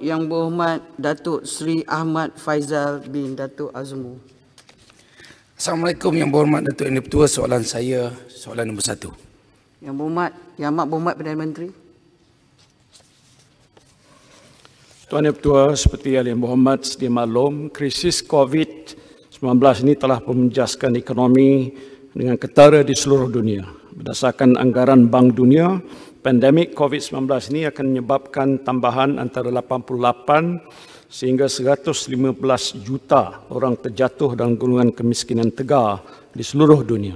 Yang Berhormat Datuk Seri Ahmad Faizal bin Datuk Azmu. Assalamualaikum Yang Berhormat Datuk Yang Di-Pertua. Soalan saya, soalan nombor 1. Yang Amat Berhormat Perdana Menteri. Tuan Yang Pertua, seperti yang berhormat sedia maklum, krisis COVID-19 ini telah memenjaskan ekonomi dengan ketara di seluruh dunia. Berdasarkan anggaran Bank Dunia, pandemik COVID-19 ini akan menyebabkan tambahan antara 88 sehingga 115 juta orang terjatuh dalam golongan kemiskinan tegar di seluruh dunia.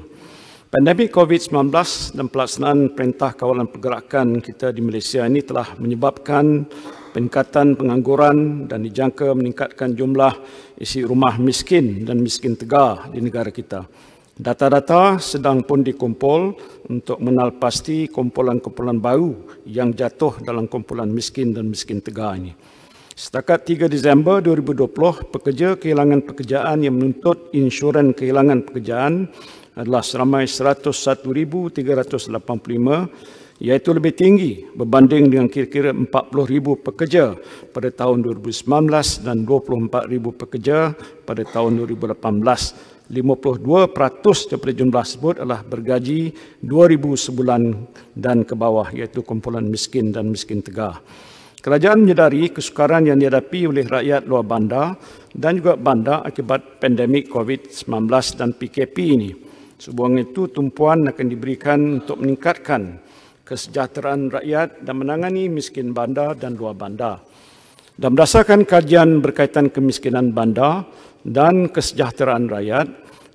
Pandemik COVID-19 dan pelaksanaan Perintah Kawalan Pergerakan kita di Malaysia ini telah menyebabkan peningkatan pengangguran dan dijangka meningkatkan jumlah isi rumah miskin dan miskin tegar di negara kita. Data-data sedang pun dikumpul untuk mengenal pasti kumpulan-kumpulan baru yang jatuh dalam kumpulan miskin dan miskin tegar ini. Setakat 3 Disember 2020, pekerja kehilangan pekerjaan yang menuntut insurans kehilangan pekerjaan adalah seramai 101,385, iaitu lebih tinggi berbanding dengan kira-kira 40,000 pekerja pada tahun 2019 dan 24,000 pekerja pada tahun 2018. 52% daripada jumlah tersebut adalah bergaji 2,000 sebulan dan ke bawah, iaitu kumpulan miskin dan miskin tegar. Kerajaan menyedari kesukaran yang dihadapi oleh rakyat luar bandar dan juga bandar akibat pandemik COVID-19 dan PKP ini. Sehubungan itu, tumpuan akan diberikan untuk meningkatkan kesejahteraan rakyat dan menangani miskin bandar dan luar bandar. Dan berdasarkan kajian berkaitan kemiskinan bandar dan kesejahteraan rakyat,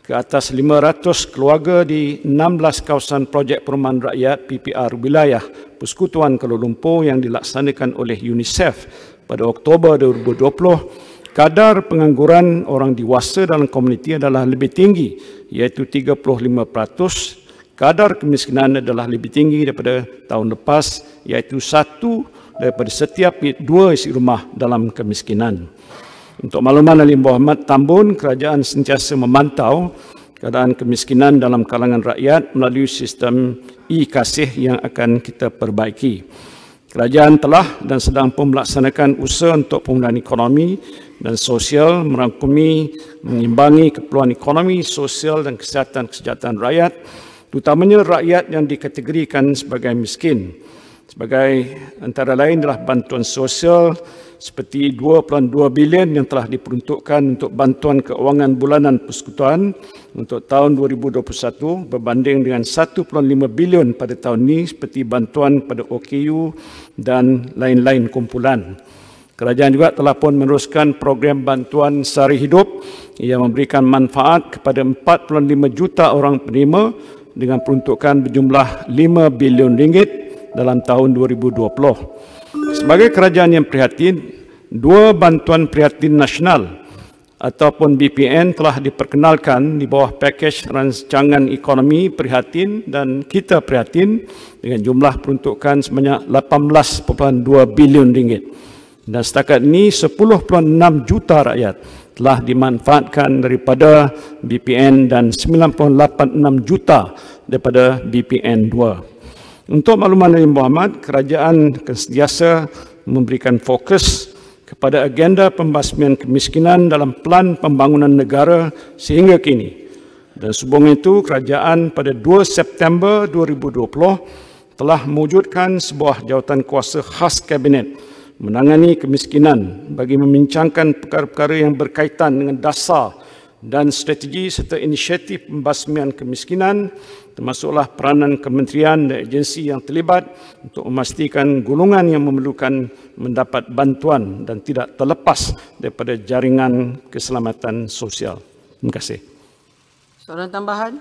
ke atas 500 keluarga di 16 kawasan projek perumahan rakyat PPR wilayah Persekutuan Kuala Lumpur yang dilaksanakan oleh UNICEF pada Oktober 2020, kadar pengangguran orang dewasa dalam komuniti adalah lebih tinggi, iaitu 35%. Kadar kemiskinan adalah lebih tinggi daripada tahun lepas, iaitu 1 daripada setiap 2 isi rumah dalam kemiskinan. Untuk makluman Yang Berhormat Tambun, kerajaan sentiasa memantau keadaan kemiskinan dalam kalangan rakyat melalui sistem e-Kasih yang akan kita perbaiki. Kerajaan telah dan sedang pun melaksanakan usaha untuk pemulihan ekonomi dan sosial, merangkumi, mengimbangi keperluan ekonomi, sosial dan kesihatan rakyat, terutamanya rakyat yang dikategorikan sebagai miskin. Sebagai antara lain adalah bantuan sosial seperti 2.2 bilion yang telah diperuntukkan untuk bantuan keuangan bulanan persekutuan untuk tahun 2021 berbanding dengan 1.5 bilion pada tahun ini seperti bantuan pada OKU dan lain-lain kumpulan. Kerajaan juga telah pun meneruskan program bantuan sehari hidup yang memberikan manfaat kepada 45 juta orang penerima dengan peruntukan berjumlah 5 bilion ringgit dalam tahun 2020. Sebagai kerajaan yang prihatin, 2 bantuan prihatin nasional ataupun BPN telah diperkenalkan di bawah pakej rancangan ekonomi prihatin dan kita prihatin dengan jumlah peruntukan sebanyak 18.2 bilion ringgit. Dan setakat ini 10.6 juta rakyat telah dimanfaatkan daripada BPN dan 9.86 juta daripada BPN 2. Untuk makluman Yang Berhormat, kerajaan sentiasa memberikan fokus kepada agenda pembasmian kemiskinan dalam Pelan Pembangunan Negara sehingga kini. Dan sehubungan itu, kerajaan pada 2 September 2020 telah mewujudkan sebuah jawatan kuasa khas Kabinet menangani kemiskinan bagi membincangkan perkara-perkara yang berkaitan dengan dasar dan strategi serta inisiatif pembasmian kemiskinan, termasuklah peranan kementerian dan agensi yang terlibat untuk memastikan golongan yang memerlukan mendapat bantuan dan tidak terlepas daripada jaringan keselamatan sosial. Terima kasih. Soalan tambahan?